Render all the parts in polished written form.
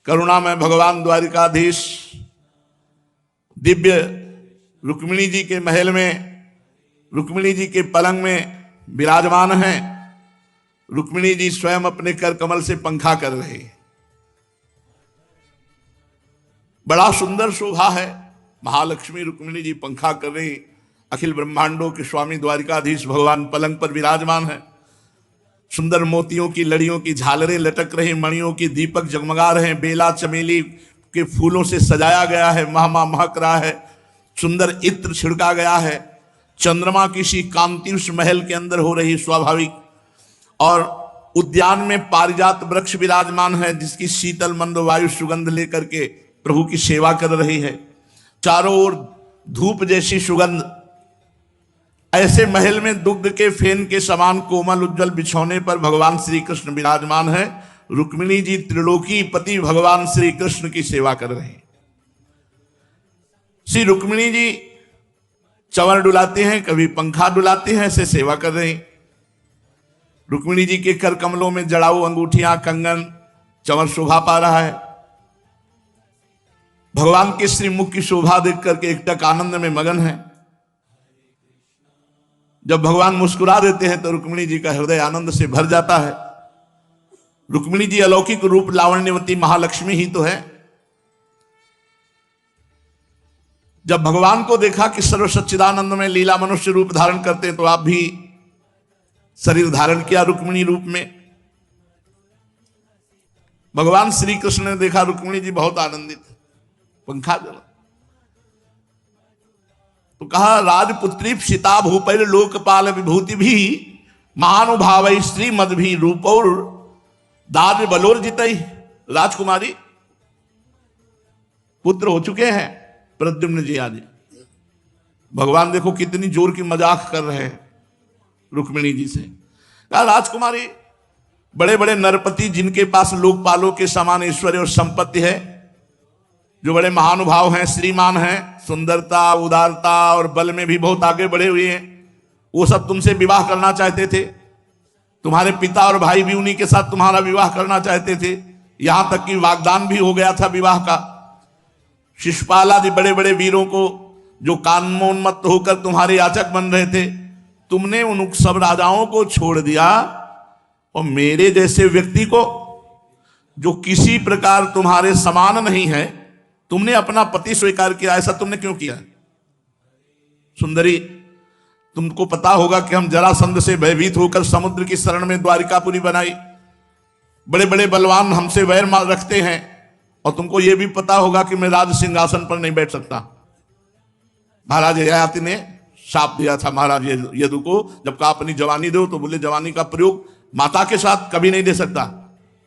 करुणामय भगवान द्वारिकाधीश दिव्य रुक्मिणी जी के महल में, रुक्मिणी जी के पलंग में विराजमान हैं। रुक्मिणी जी स्वयं अपने कर कमल से पंखा कर रहे हैं। बड़ा सुंदर शोभा है। महालक्ष्मी रुक्मिणी जी पंखा कर रही, अखिल ब्रह्मांडों के स्वामी द्वारिकाधीश भगवान पलंग पर विराजमान है। सुंदर मोतियों की लड़ियों की झालरें लटक रही, मणियों की दीपक जगमगा रहे हैं, बेला चमेली के फूलों से सजाया गया है, महा महक रहा है, सुंदर इत्र छिड़का गया है। चंद्रमा की सी कांति उस महल के अंदर हो रही स्वाभाविक। और उद्यान में पारिजात वृक्ष विराजमान है, जिसकी शीतल मंद वायु सुगंध लेकर के प्रभु की सेवा कर रही है। चारों ओर धूप जैसी सुगंध। ऐसे महल में दुग्ध के फेन के समान कोमल उज्जवल बिछौने पर भगवान श्री कृष्ण विराजमान है। रुक्मिणी जी त्रिलोकी पति भगवान श्री कृष्ण की सेवा कर रहे हैं। श्री रुक्मिणी जी चंवर डुलाते हैं, कभी पंखा डुलाते हैं, ऐसे सेवा कर रहे हैं। रुक्मिणी जी के कर कमलों में जड़ाऊ अंगूठियां, कंगन, चंवर शोभा पा रहा है। भगवान के श्रीमुख की शोभा देख करके एकटक आनंद में मगन है। जब भगवान मुस्कुरा देते हैं तो रुक्मिणी जी का हृदय आनंद से भर जाता है। रुक्मिणी जी अलौकिक रूप लावण्यवती महालक्ष्मी ही तो है। जब भगवान को देखा कि सर्व सच्चिदानंद में लीला मनुष्य रूप धारण करते हैं, तो आप भी शरीर धारण किया रुक्मिणी रूप में। भगवान श्री कृष्ण ने देखा रुक्मिणी जी बहुत आनंदित, पंखा जला तो कहा, राजपुत्री सीता भूपैर लोकपाल विभूति भी महानुभाव स्त्री मद भी रूपौर दाद बलोर जितई। राजकुमारी पुत्र हो चुके हैं प्रद्युम्न जी आज। भगवान देखो कितनी जोर की मजाक कर रहे हैं रुक्मिणी जी से। कहा, राजकुमारी बड़े बड़े नरपति जिनके पास लोकपालों के समान ऐश्वर्य और संपत्ति है, जो बड़े महानुभाव हैं, श्रीमान हैं, सुंदरता, उदारता और बल में भी बहुत आगे बढ़े हुए हैं, वो सब तुमसे विवाह करना चाहते थे। तुम्हारे पिता और भाई भी उन्हीं के साथ तुम्हारा विवाह करना चाहते थे। यहां तक कि वाग्दान भी हो गया था विवाह का। शिशुपाल आदि बड़े बड़े वीरों को जो कामोन्मत्त होकर तुम्हारे याचक बन रहे थे, तुमने उन सब राजाओं को छोड़ दिया और मेरे जैसे व्यक्ति को, जो किसी प्रकार तुम्हारे समान नहीं है, तुमने अपना पति स्वीकार किया। ऐसा तुमने क्यों किया? सुंदरी, तुमको पता होगा कि हम जरासंध से भयभीत होकर समुद्र की शरण में द्वारिकापुरी बनाई। बड़े बड़े बलवान हमसे वैर रखते हैं, और तुमको यह भी पता होगा कि मैं राज सिंहासन पर नहीं बैठ सकता। महाराज ययाति ने शाप दिया था महाराज यदु को, जब कहा अपनी जवानी दो, तो बोले जवानी का प्रयोग माता के साथ कभी नहीं दे सकता।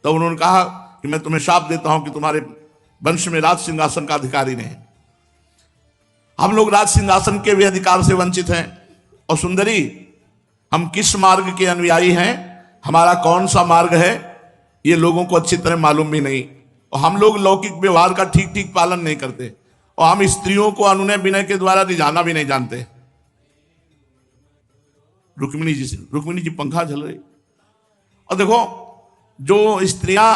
तो उन्होंने कहा कि मैं तुम्हें शाप देता हूं कि तुम्हारे वंश में राज सिंहासन का अधिकारी नहीं। हम लोग राज सिंहासन के भी अधिकार से वंचित हैं। और सुंदरी, हम किस मार्ग के अनुयायी हैं, हमारा कौन सा मार्ग है, ये लोगों को अच्छी तरह मालूम भी नहीं। और हम लोग लौकिक व्यवहार का ठीक ठीक पालन नहीं करते, और हम स्त्रियों को अनुनय विनय के द्वारा रिझाना भी नहीं जानते। रुक्मिणी जी पंखा झल रही। और देखो, जो स्त्रियां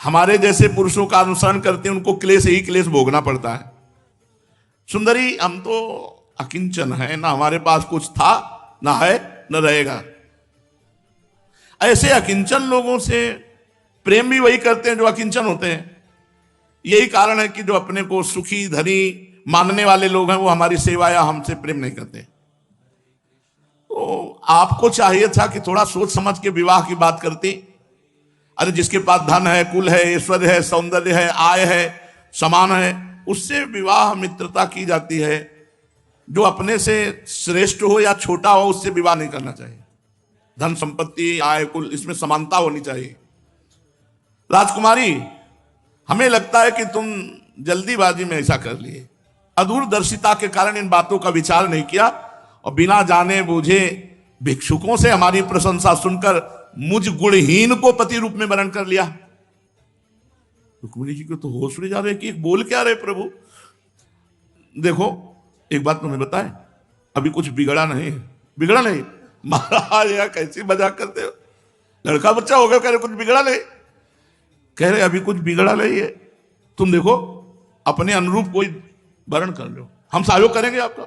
हमारे जैसे पुरुषों का अनुसरण करते हैं, उनको क्लेश ही क्लेश भोगना पड़ता है। सुंदरी, हम तो अकिंचन है, ना हमारे पास कुछ था, ना है, न रहेगा। ऐसे अकिंचन लोगों से प्रेम भी वही करते हैं जो अकिंचन होते हैं। यही कारण है कि जो अपने को सुखी धनी मानने वाले लोग हैं, वो हमारी सेवा या हमसे प्रेम नहीं करते। तो आपको चाहिए था कि थोड़ा सोच समझ के विवाह की बात करती। अरे जिसके पास धन है, कुल है, ऐश्वर्य है, सौंदर्य है, आय है, समान है, उससे विवाह मित्रता की जाती है। जो अपने से श्रेष्ठ हो या छोटा हो, उससे विवाह नहीं करना चाहिए। धन संपत्ति, आय, कुल, इसमें समानता होनी चाहिए। राजकुमारी, हमें लगता है कि तुम जल्दीबाजी में ऐसा कर लिए, अदूरदर्शिता के कारण इन बातों का विचार नहीं किया, और बिना जाने बूझे भिक्षुकों से हमारी प्रशंसा सुनकर मुझ गुणहीन को पति रूप में वर्ण कर लिया। रुक्मिणी जी को तो होश उड़ जा रहे कि बोल क्या रहे प्रभु। देखो, एक बात तुम्हें बताए, अभी कुछ बिगड़ा नहीं। बिगड़ा नहीं? महाराज यार कैसी मजाक करते हो, लड़का बच्चा हो गया, कह रहे कुछ बिगड़ा नहीं। कह रहे अभी कुछ बिगड़ा नहीं है। तुम देखो अपने अनुरूप कोई वर्ण कर लो, हम सहयोग करेंगे आपका।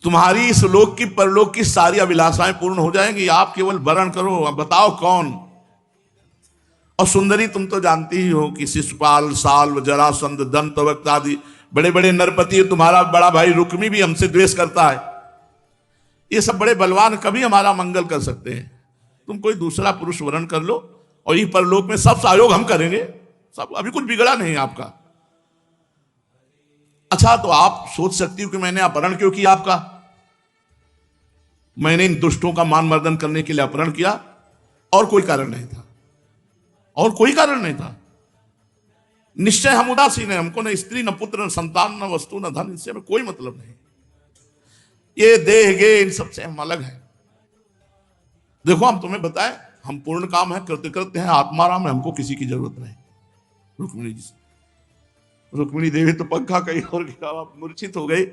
तुम्हारी इस लोक की परलोक की सारी अभिलाषाएं पूर्ण हो जाएंगी, आप केवल वर्ण करो, अब बताओ कौन। और सुंदरी तुम तो जानती ही हो कि शिशुपाल, साल्व, जरासंध, दंतवक्त्र आदि बड़े बड़े नरपति, तुम्हारा बड़ा भाई रुक्मी भी हमसे द्वेष करता है। ये सब बड़े बलवान कभी हमारा मंगल कर सकते हैं। तुम कोई दूसरा पुरुष वर्ण कर लो और ये परलोक में सब सहयोग हम करेंगे, सब, अभी कुछ बिगड़ा नहीं आपका। अच्छा, तो आप सोच सकती हो कि मैंने अपहरण क्यों किया आपका? मैंने इन दुष्टों का मान मर्दन करने के लिए अपहरण किया, और कोई कारण नहीं था, और कोई कारण नहीं था। निश्चय हम उदासीन है, हमको न स्त्री, न पुत्र, न संतान, न वस्तु, न धन, इनसे हमें कोई मतलब नहीं। ये देह गे इन सबसे हम अलग हैं। देखो हम तुम्हें बताएं, हम पूर्ण काम है, कृतकृत्य हैं, आत्माराम है, हमको किसी की जरूरत नहीं। रुक्मिणी जी से, रुक्मिणी देवी तो पंखा कहीं और गया, आप मूर्छित हो गई।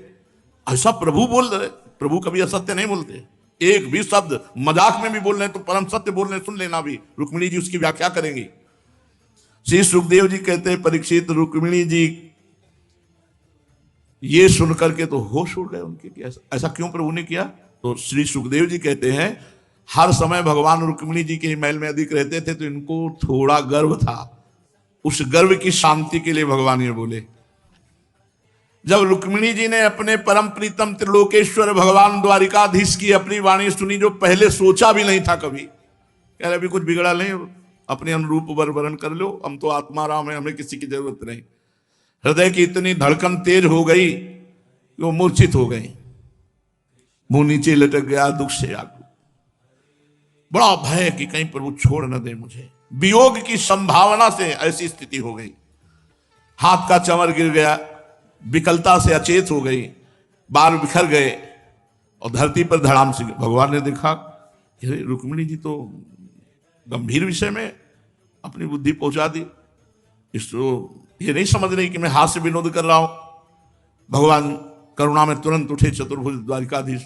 ऐसा प्रभु बोल रहे, प्रभु कभी असत्य नहीं बोलते, एक भी शब्द मजाक में भी बोल रहे तो परम सत्य बोल रहे, सुन लेना भी। रुक्मिणी जी उसकी व्याख्या करेंगी। श्री सुखदेव जी कहते हैं, परीक्षित, रुक्मिणी जी ये सुनकर के तो होश उड़ गए उनके कि ऐसा क्यों प्रभु ने किया। तो श्री सुखदेव जी कहते हैं, हर समय भगवान रुक्मिणी जी के महल में अधिक रहते थे, तो इनको थोड़ा गर्व था। उस गर्व की शांति के लिए भगवान ये बोले। जब रुक्मिणी जी ने अपने परम प्रीतम त्रिलोकेश्वर भगवान द्वारिकाधीश की अपनी वाणी सुनी, जो पहले सोचा भी नहीं था कभी, कह रहे अभी कुछ बिगड़ा नहीं, अपने अनुरूप वर वर्ण कर लो, हम तो आत्माराम है, हमें किसी की जरूरत नहीं। हृदय की इतनी धड़कन तेज हो गई कि वो मूर्छित हो गई, मुंह नीचे लटक गया, दुख से आग, बड़ा भय कि कहीं प्रभु छोड़ न दे मुझे। वियोग की संभावना से ऐसी स्थिति हो गई, हाथ का चंवर गिर गया, विकलता से अचेत हो गई, बाल बिखर गए और धरती पर धड़ाम से। भगवान ने देखा रुक्मिणी जी तो गंभीर विषय में अपनी बुद्धि पहुंचा दी, इसको ये नहीं समझ रही कि मैं हास्य विनोद कर रहा हूं। भगवान करुणा में तुरंत उठे, चतुर्भुज द्वारिकाधीश,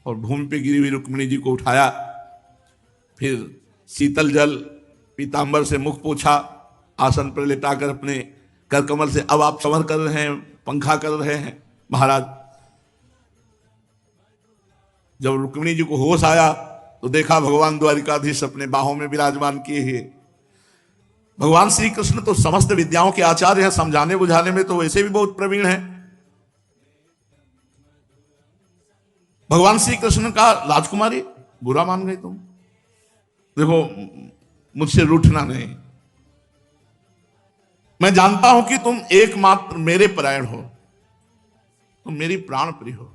और भूमि पे गिरी हुई रुक्मिणी जी को उठाया, फिर शीतल जल पीतांबर से मुख पोछा, आसन पर लेटाकर अपने कर कमल से, अब आप संवर कर रहे हैं, पंखा कर रहे हैं महाराज। जब रुक्मिणी जी को होश आया तो देखा भगवान द्वारिकाधीश अपने बाहों में विराजमान किए हैं। भगवान श्री कृष्ण तो समस्त विद्याओं के आचार्य हैं, समझाने बुझाने में तो वैसे भी बहुत प्रवीण हैं। भगवान श्री कृष्ण का, राजकुमारी बुरा मान गई तुम, देखो मुझसे रूठना नहीं, मैं जानता हूं कि तुम एकमात्र मेरे परायण हो, तुम मेरी प्राण प्रिय हो।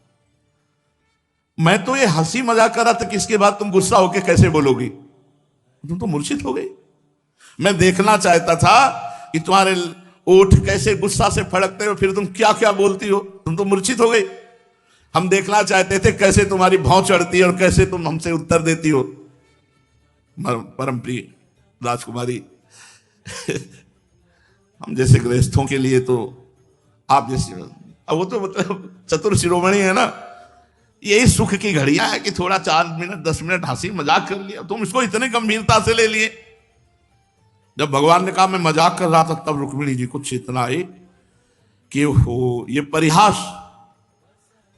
मैं तो ये हंसी मजाक कर रहा था कि इसके बाद तुम गुस्सा होकर कैसे बोलोगी, तुम तो मूर्छित हो गई। मैं देखना चाहता था कि तुम्हारे ओठ कैसे गुस्सा से फड़कते हो, फिर तुम क्या क्या बोलती हो, तुम तो मूर्छित हो गई। हम देखना चाहते थे कैसे तुम्हारी भौं चढ़ती है और कैसे तुम हमसे उत्तर देती हो। परम प्रिय राजकुमारी, हम जैसे गृहस्थों के लिए तो आप जैसे, अब वो तो मतलब चतुर शिरोमणि है ना, यही सुख की घड़ियां है कि थोड़ा 4 मिनट 10 मिनट हंसी मजाक कर लिया, तुम इसको इतने गंभीरता से ले लिए। जब भगवान ने कहा मैं मजाक कर रहा था, तब रुक्मिणी जी को चेतना आई कि हो ये परिहास।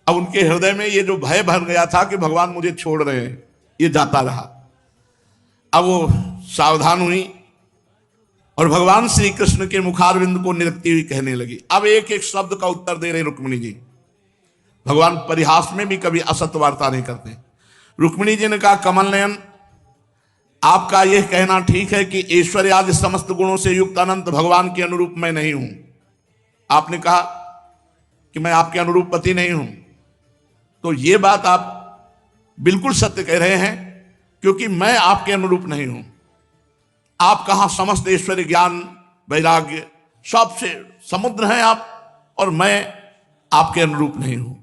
अब उनके हृदय में ये जो भय भर गया था कि भगवान मुझे छोड़ रहे हैं, ये जाता रहा। अब वो सावधान हुई और भगवान श्री कृष्ण के मुखारविंद को निरखती हुई कहने लगी। अब एक एक शब्द का उत्तर दे रहे रुक्मिणी जी। भगवान परिहास में भी कभी असत्य वार्ता नहीं करते। रुक्मिणी जी ने कहा, कमल नयन, आपका यह कहना ठीक है कि ऐश्वर्य आदि समस्त गुणों से युक्त अनंत भगवान के अनुरूप मैं नहीं हूं। आपने कहा कि मैं आपके अनुरूप पति नहीं हूं, तो यह बात आप बिल्कुल सत्य कह रहे हैं, क्योंकि मैं आपके अनुरूप नहीं हूं। आप कहां समस्त ऐश्वर्य, ज्ञान, वैराग्य सबसे समुद्र हैं आप, और मैं आपके अनुरूप नहीं हूं।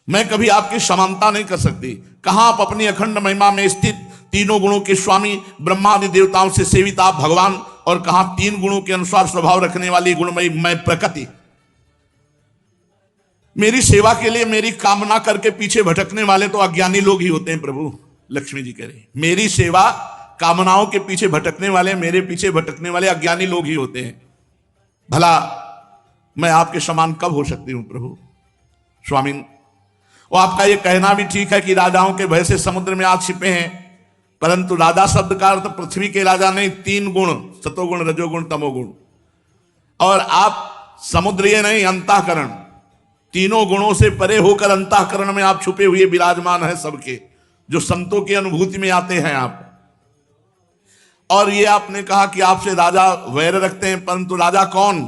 मैं कभी आपकी समानता नहीं कर सकती। कहां आप अपनी अखंड महिमा में स्थित तीनों गुणों के स्वामी ब्रह्मादि देवताओं से सेवित आप भगवान, और कहां 3 गुणों के अनुसार स्वभाव रखने वाली गुणमयी मैं प्रकृति। मेरी सेवा के लिए मेरी कामना करके पीछे भटकने वाले तो अज्ञानी लोग ही होते हैं प्रभु। लक्ष्मी जी कह रही, मेरी सेवा कामनाओं के पीछे भटकने वाले, मेरे पीछे भटकने वाले अज्ञानी लोग ही होते हैं। भला मैं आपके समान कब हो सकती हूं प्रभु। स्वामी, वो आपका ये कहना भी ठीक है कि राजाओं के भय से समुद्र में आज छिपे हैं, परंतु राजा शब्द का अर्थ पृथ्वी के राजा नहीं, 3 गुण, सतोगुण, रजोगुण, तमोगुण, और आप समुद्रीय नहीं, अंतःकरण, तीनों गुणों से परे होकर अंतःकरण में आप छुपे हुए विराजमान हैं सबके, जो संतों की अनुभूति में आते हैं आप। और ये आपने कहा कि आपसे राजा वैर रखते हैं, परंतु राजा कौन?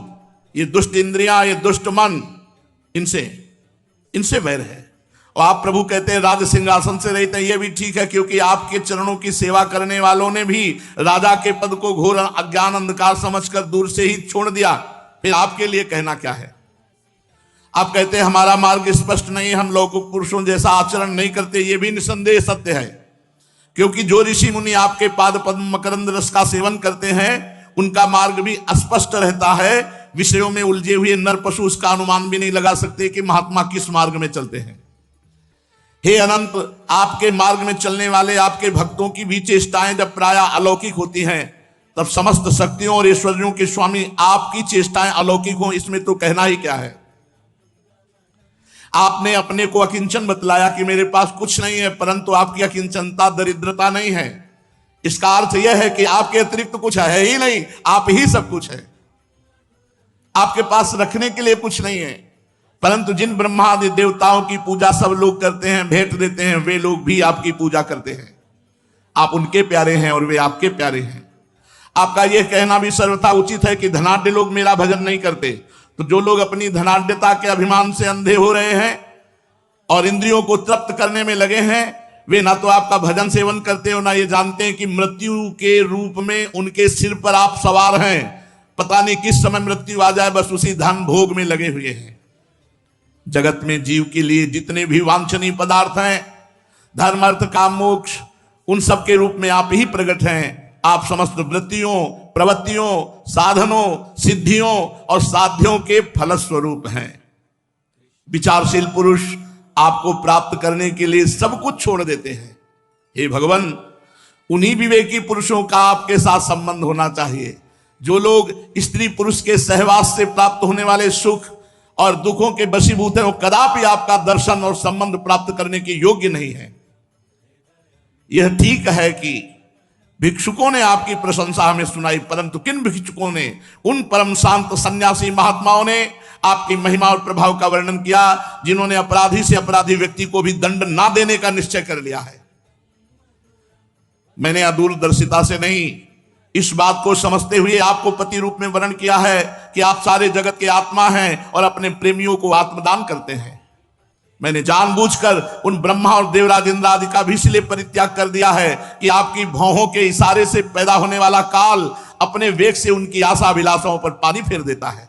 ये दुष्ट इंद्रियां, ये दुष्ट मन, इनसे वैर है। और आप प्रभु कहते हैं राज सिंहासन से रहित हैं, ये भी ठीक है, क्योंकि आपके चरणों की सेवा करने वालों ने भी राजा के पद को घोर अज्ञान अंधकार समझकर दूर से ही छोड़ दिया। फिर आपके लिए कहना क्या है? आप कहते हैं हमारा मार्ग स्पष्ट नहीं, हम लौकिक पुरुषों जैसा आचरण नहीं करते, ये भी निसंदेह सत्य है, क्योंकि जो ऋषि मुनि आपके पाद पद्म मकरंद रस का सेवन करते हैं उनका मार्ग भी अस्पष्ट रहता है। विषयों में उलझे हुए नर पशु उसका अनुमान भी नहीं लगा सकते कि महात्मा किस मार्ग में चलते हैं। हे अनंत, आपके मार्ग में चलने वाले आपके भक्तों की भी चेष्टाएं जब प्रायः अलौकिक होती हैं, तब समस्त शक्तियों और ऐश्वर्यों के स्वामी आपकी चेष्टाएं अलौकिक हो, इसमें तो कहना ही क्या है। आपने अपने को अकिंचन बतलाया कि मेरे पास कुछ नहीं है, परंतु आपकी अकिंचनता दरिद्रता नहीं है। इसका अर्थ यह है कि आपके अतिरिक्त कुछ है ही नहीं, आप ही सब कुछ है। आपके पास रखने के लिए कुछ नहीं है, परंतु जिन ब्रह्मादि देवताओं की पूजा सब लोग करते हैं, भेंट देते हैं, वे लोग भी आपकी पूजा करते हैं। आप उनके प्यारे हैं और वे आपके प्यारे हैं। आपका यह कहना भी सर्वथा उचित है कि धनाढ्य लोग मेरा भजन नहीं करते। तो जो लोग अपनी धनाढ्यता के अभिमान से अंधे हो रहे हैं और इंद्रियों को तृप्त करने में लगे हैं, वे ना तो आपका भजन सेवन करते हो, ना ये जानते हैं कि मृत्यु के रूप में उनके सिर पर आप सवार हैं। पता नहीं किस समय मृत्यु आ जाए, बस उसी धन भोग में लगे हुए हैं। जगत में जीव के लिए जितने भी वांछनीय पदार्थ हैं, धर्म अर्थ काम मोक्ष, उन सब के रूप में आप ही प्रकट हैं। आप समस्त वृत्तियों, प्रवृत्तियों, साधनों, सिद्धियों और साध्यों के फलस्वरूप हैं। विचारशील पुरुष आपको प्राप्त करने के लिए सब कुछ छोड़ देते हैं। हे भगवान, उन्हीं विवेकी पुरुषों का आपके साथ संबंध होना चाहिए। जो लोग स्त्री पुरुष के सहवास से प्राप्त होने वाले सुख और दुखों के वशीभूत हैं, वो कदापि आपका दर्शन और संबंध प्राप्त करने के योग्य नहीं है। यह ठीक है कि भिक्षुकों ने आपकी प्रशंसा हमें सुनाई, परंतु किन भिक्षुकों ने? उन परम शांत सन्यासी महात्माओं ने आपकी महिमा और प्रभाव का वर्णन किया, जिन्होंने अपराधी से अपराधी व्यक्ति को भी दंड ना देने का निश्चय कर लिया है। मैंने अदूरदर्शिता से नहीं, इस बात को समझते हुए आपको पति रूप में वर्णन किया है कि आप सारे जगत के आत्मा हैं और अपने प्रेमियों को आत्मदान करते हैं। मैंने जानबूझकर उन ब्रह्मा और देवराज इंद्र आदि का भी इसलिए परित्याग कर दिया है कि आपकी भौहों के इशारे से पैदा होने वाला काल अपने वेग से उनकी आशा अभिलाषाओं पर पानी फेर देता है।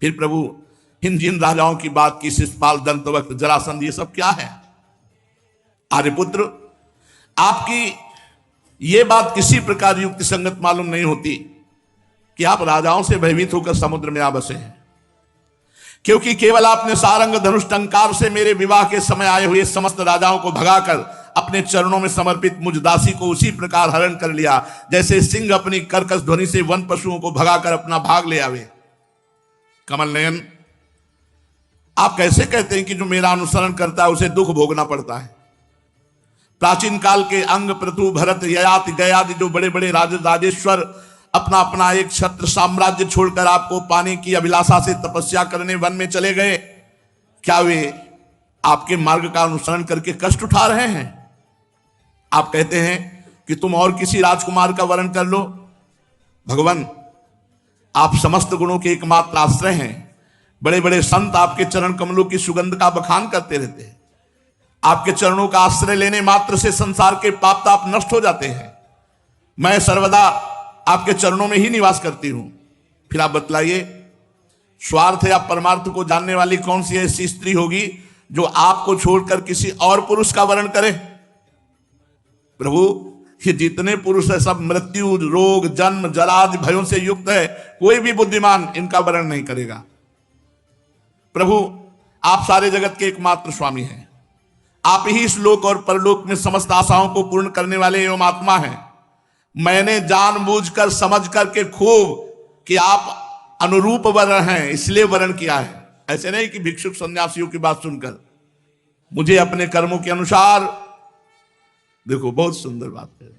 फिर प्रभु, इन जिन राजाओं की बात की, शिशुपाल, दंतवक्त्र, जरासंध, ये सब क्या है? आर्यपुत्र, आपकी ये बात किसी प्रकार युक्ति संगत मालूम नहीं होती कि आप राजाओं से भयभीत होकर समुद्र में आ बसे हैं, क्योंकि केवल आपने सारंग धनुष टंकार से मेरे विवाह के समय आए हुए समस्त राजाओं को भगाकर अपने चरणों में समर्पित मुझ दासी को उसी प्रकार हरण कर लिया, जैसे सिंह अपनी कर्कश ध्वनि से वन पशुओं को भगाकर अपना भाग ले आवे। कमल नयन, आप कैसे कहते हैं कि जो मेरा अनुसरण करता है उसे दुख भोगना पड़ता है? प्राचीन काल के अंग, पृथु, भरत, ययाति, गयादि जो बड़े बड़े राजेश्वर अपना अपना एक छत्र साम्राज्य छोड़कर आपको पाने की अभिलाषा से तपस्या करने वन में चले गए, क्या वे आपके मार्ग का अनुसरण करके कष्ट उठा रहे हैं? आप कहते हैं कि तुम और किसी राजकुमार का वर्ण कर लो। भगवान, आप समस्त गुणों के एकमात्र आश्रय हैं। बड़े बड़े संत आपके चरण कमलों की सुगंध का बखान करते रहते हैं। आपके चरणों का आश्रय लेने मात्र से संसार के पाप ताप नष्ट हो जाते हैं। मैं सर्वदा आपके चरणों में ही निवास करती हूं। फिर आप बतलाइए, स्वार्थ या परमार्थ को जानने वाली कौन सी ऐसी स्त्री होगी जो आपको छोड़कर किसी और पुरुष का वर्ण करे? प्रभु, ये जितने पुरुष है सब मृत्यु, रोग, जन्म, जरादि भयों से युक्त है। कोई भी बुद्धिमान इनका वर्ण नहीं करेगा। प्रभु, आप सारे जगत के एकमात्र स्वामी हैं। आप ही इस लोक और परलोक में समस्त आशाओं को पूर्ण करने वाले एवं आत्मा हैं। मैंने जानबूझकर समझ करके खूब कि आप अनुरूप वर्ण हैं इसलिए वर्ण किया है। ऐसे नहीं कि भिक्षुक सन्यासियों की बात सुनकर मुझे अपने कर्मों के अनुसार, देखो बहुत सुंदर बात है,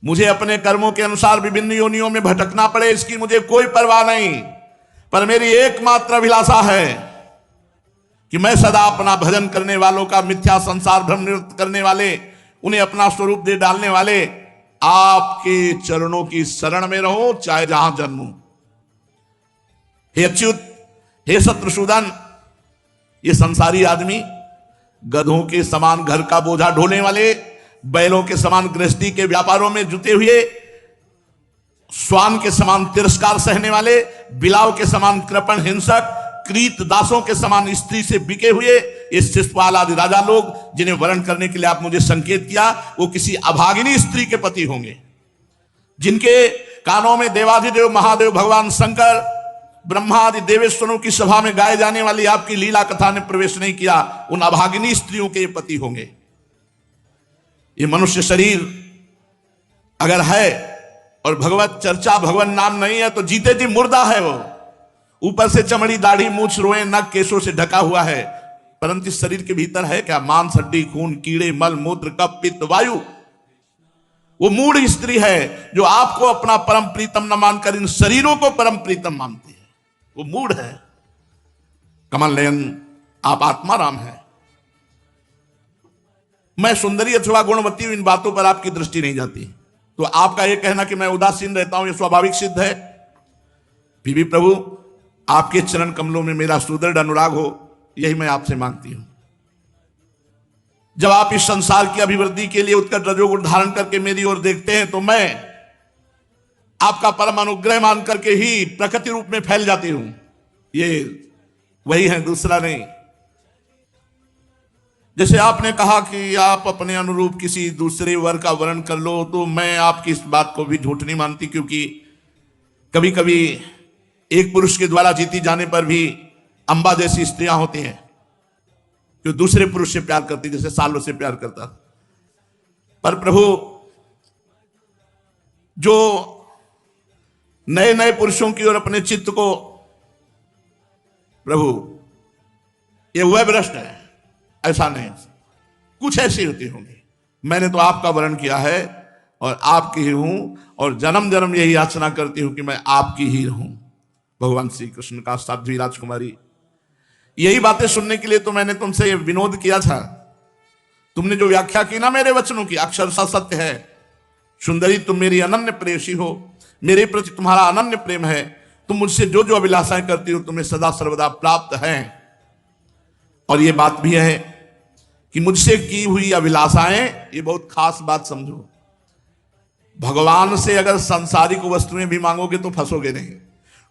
मुझे अपने कर्मों के अनुसार विभिन्न योनियों में भटकना पड़े इसकी मुझे कोई परवाह नहीं, पर मेरी एकमात्र अभिलाषा है कि मैं सदा अपना भजन करने वालों का, मिथ्या संसार भ्रम निवृत्त करने वाले, उन्हें अपना स्वरूप दे डालने वाले आपके चरणों की शरण में रहूं, चाहे जहां जन्मूं। हे अच्युत, हे शत्रुसूदन, ये संसारी आदमी गधों के समान घर का बोझा ढोने वाले, बैलों के समान गृहस्थी के व्यापारों में जुटे हुए, स्वान के समान तिरस्कार सहने वाले, बिलाव के समान कृपण हिंसक, क्रीत दासों के समान स्त्री से बिके हुए ये शिशुपाल आदि राजा लोग जिन्हें वर्ण करने के लिए आप मुझे संकेत किया, वो किसी अभागिनी स्त्री के पति होंगे, जिनके कानों में देवाधिदेव महादेव भगवान शंकर, ब्रह्मा आदि देवेश्वरों की सभा में गाए जाने वाली आपकी लीला कथा ने प्रवेश नहीं किया, उन अभागिनी स्त्रियों के पति होंगे। ये मनुष्य शरीर अगर है और भगवत चर्चा, भगवान नाम नहीं है, तो जीते जी मुर्दा है वो। ऊपर से चमड़ी, दाढ़ी, मूछ, रोए, नख, केशों से ढका हुआ है, परंतु इस शरीर के भीतर है क्या? मांस, हड्डी, खून, कीड़े, मल, मूत्र, कफ, पित्त, वायु। वो मूढ़ स्त्री है जो आपको अपना परम प्रीतम न मानकर इन शरीरों को परम प्रीतम मानती है, वो मूढ़ है। कमल नयन, आप आत्मा राम है। मैं सुंदरी अथवा गुणवती हूं, इन बातों पर आपकी दृष्टि नहीं जाती, तो आपका यह कहना कि मैं उदासीन रहता हूं, यह स्वाभाविक सिद्ध है। फिर भी प्रभु, आपके चरण कमलों में मेरा सुदृढ़ अनुराग हो, यही मैं आपसे मांगती हूं। जब आप इस संसार की अभिवृद्धि के लिए उत्कट रजोगुण धारण करके मेरी ओर देखते हैं, तो मैं आपका परम अनुग्रह मान करके ही प्रकृति रूप में फैल जाती हूं। ये वही है, दूसरा नहीं। जैसे आपने कहा कि आप अपने अनुरूप किसी दूसरे वर का वर्ण कर लो, तो मैं आपकी इस बात को भी झूठ नहीं मानती, क्योंकि कभी कभी एक पुरुष के द्वारा जीती जाने पर भी अंबा जैसी स्त्रियां होती हैं जो दूसरे पुरुष से प्यार करती, जैसे सालों से प्यार करता। पर प्रभु, जो नए नए पुरुषों की ओर अपने चित्त को, प्रभु ये वह भ्रष्ट है, ऐसा नहीं, कुछ ऐसी होती होंगी। मैंने तो आपका वर्ण किया है और आपकी ही हूं, और जन्म जन्म यही याचना करती हूं कि मैं आपकी ही रहूं। भगवान श्री कृष्ण का साध्वी राजकुमारी, यही बातें सुनने के लिए तो मैंने तुमसे विनोद किया था। तुमने जो व्याख्या की ना मेरे वचनों की, अक्षरशः सत्य है। सुंदरी, तुम मेरी अनन्य प्रेयसी हो, मेरे प्रति तुम्हारा अनन्य प्रेम है। तुम मुझसे जो जो अभिलाषाएं करती हो तुम्हें सदा सर्वदा प्राप्त है। और ये बात भी है कि मुझसे की हुई अभिलाषाएं, ये बहुत खास बात समझो, भगवान से अगर सांसारिक वस्तुएं भी मांगोगे तो फंसोगे नहीं।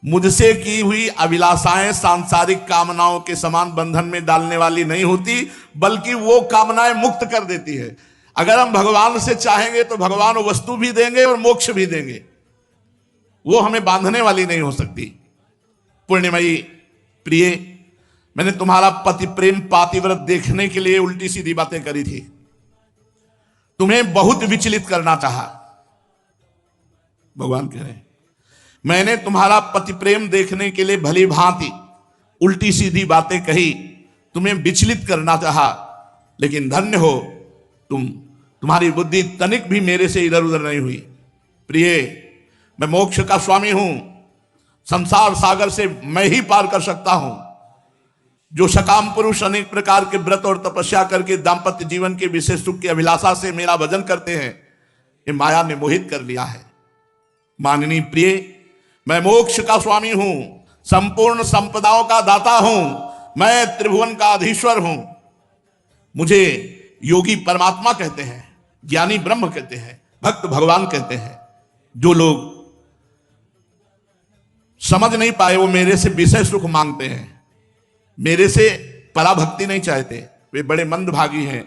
मुझसे की हुई अभिलाषाएं सांसारिक कामनाओं के समान बंधन में डालने वाली नहीं होती, बल्कि वो कामनाएं मुक्त कर देती है। अगर हम भगवान से चाहेंगे तो भगवान वस्तु भी देंगे और मोक्ष भी देंगे, वो हमें बांधने वाली नहीं हो सकती। पुण्यमयी प्रिय, मैंने तुम्हारा पति प्रेम पातिव्रत देखने के लिए उल्टी सीधी बातें करी थी, तुम्हें बहुत विचलित करना चाहा। भगवान कह रहे हैं, मैंने तुम्हारा पति प्रेम देखने के लिए भली भांति उल्टी सीधी बातें कही, तुम्हें विचलित करना चाहा, लेकिन धन्य हो तुम्हारी बुद्धि तनिक भी मेरे से इधर उधर नहीं हुई। प्रिय, मैं मोक्ष का स्वामी हूं, संसार सागर से मैं ही पार कर सकता हूं। जो सकाम पुरुष अनेक प्रकार के व्रत और तपस्या करके दाम्पत्य जीवन के विशेष सुख की अभिलाषा से मेरा भजन करते हैं, ये माया ने मोहित कर लिया है। माननीय प्रिय, मैं मोक्ष का स्वामी हूं, संपूर्ण संपदाओं का दाता हूं, मैं त्रिभुवन का अधीश्वर हूं। मुझे योगी परमात्मा कहते हैं, ज्ञानी ब्रह्म कहते हैं, भक्त भगवान कहते हैं। जो लोग समझ नहीं पाए वो मेरे से विषय सुख मांगते हैं, मेरे से पराभक्ति नहीं चाहते, वे बड़े मंदभागी हैं,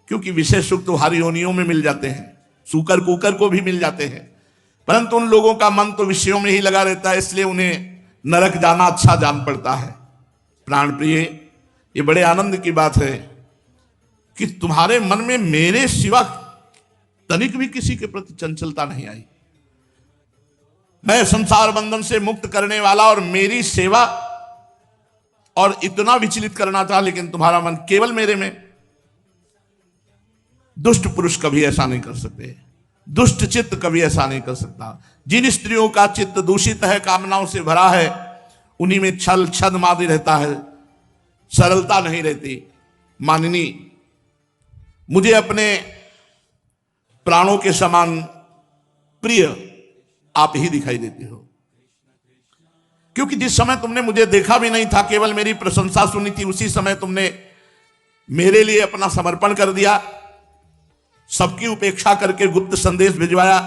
क्योंकि विषय सुख तो हर योनियों में मिल जाते हैं, सूकर कुकर को भी मिल जाते हैं, परंतु उन लोगों का मन तो विषयों में ही लगा रहता है, इसलिए उन्हें नरक जाना अच्छा जान पड़ता है। प्राण प्रिय, ये बड़े आनंद की बात है कि तुम्हारे मन में मेरे सिवा तनिक भी किसी के प्रति चंचलता नहीं आई। मैं संसार बंधन से मुक्त करने वाला और मेरी सेवा, और इतना विचलित करना था, लेकिन तुम्हारा मन केवल मेरे में। दुष्ट पुरुष कभी ऐसा नहीं कर सकते, दुष्ट चित्त कभी ऐसा नहीं कर सकता। जिन स्त्रियों का चित्त दूषित है, कामनाओं से भरा है, उन्हीं में छल छद मादी रहता है, सरलता नहीं रहती। माननी, मुझे अपने प्राणों के समान प्रिय आप ही दिखाई देती हो, क्योंकि जिस समय तुमने मुझे देखा भी नहीं था, केवल मेरी प्रशंसा सुनी थी, उसी समय तुमने मेरे लिए अपना समर्पण कर दिया, सबकी उपेक्षा करके गुप्त संदेश भिजवाया।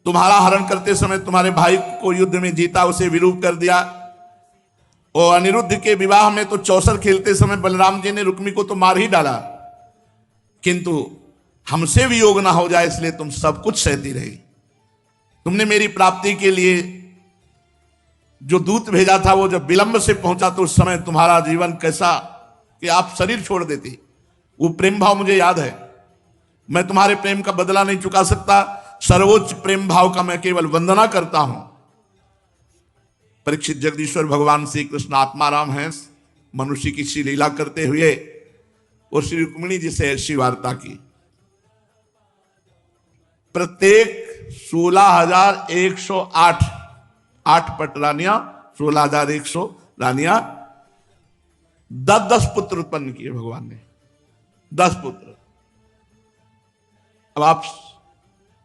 तुम्हारा हरण करते समय तुम्हारे भाई को युद्ध में जीता, उसे विरूप कर दिया। और अनिरुद्ध के विवाह में तो चौसर खेलते समय बलराम जी ने रुक्मी को तो मार ही डाला, किंतु हमसे वियोग ना हो जाए इसलिए तुम सब कुछ सहती रही। तुमने मेरी प्राप्ति के लिए जो दूत भेजा था, वो जब विलंब से पहुंचा तो उस समय तुम्हारा जीवन कैसा कि आप शरीर छोड़ देती। वो प्रेम भाव मुझे याद है, मैं तुम्हारे प्रेम का बदला नहीं चुका सकता। सर्वोच्च प्रेम भाव का मैं केवल वंदना करता हूं। परीक्षित जगदीश्वर भगवान श्री कृष्ण आत्माराम हैं, मनुष्य की सी लीला करते हुए और श्री रुक्मिणी जी से ऐसी वार्ता की। प्रत्येक 16,108 8 पट रानियां, 16,100 रानियां, 10-10 पुत्र उत्पन्न किए भगवान ने, 10 पुत्र। अब आप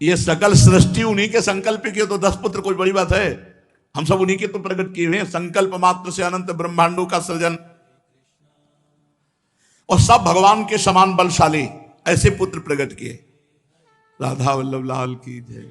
ये सकल सृष्टि उन्हीं के संकल्प की, तो 10 पुत्र कोई बड़ी बात है? हम सब उन्हीं के तो प्रकट किए हुए हैं। संकल्प मात्र से अनंत ब्रह्मांडों का सृजन, और सब भगवान के समान बलशाली, ऐसे पुत्र प्रकट किए। राधा वल्लभ लाल की जय।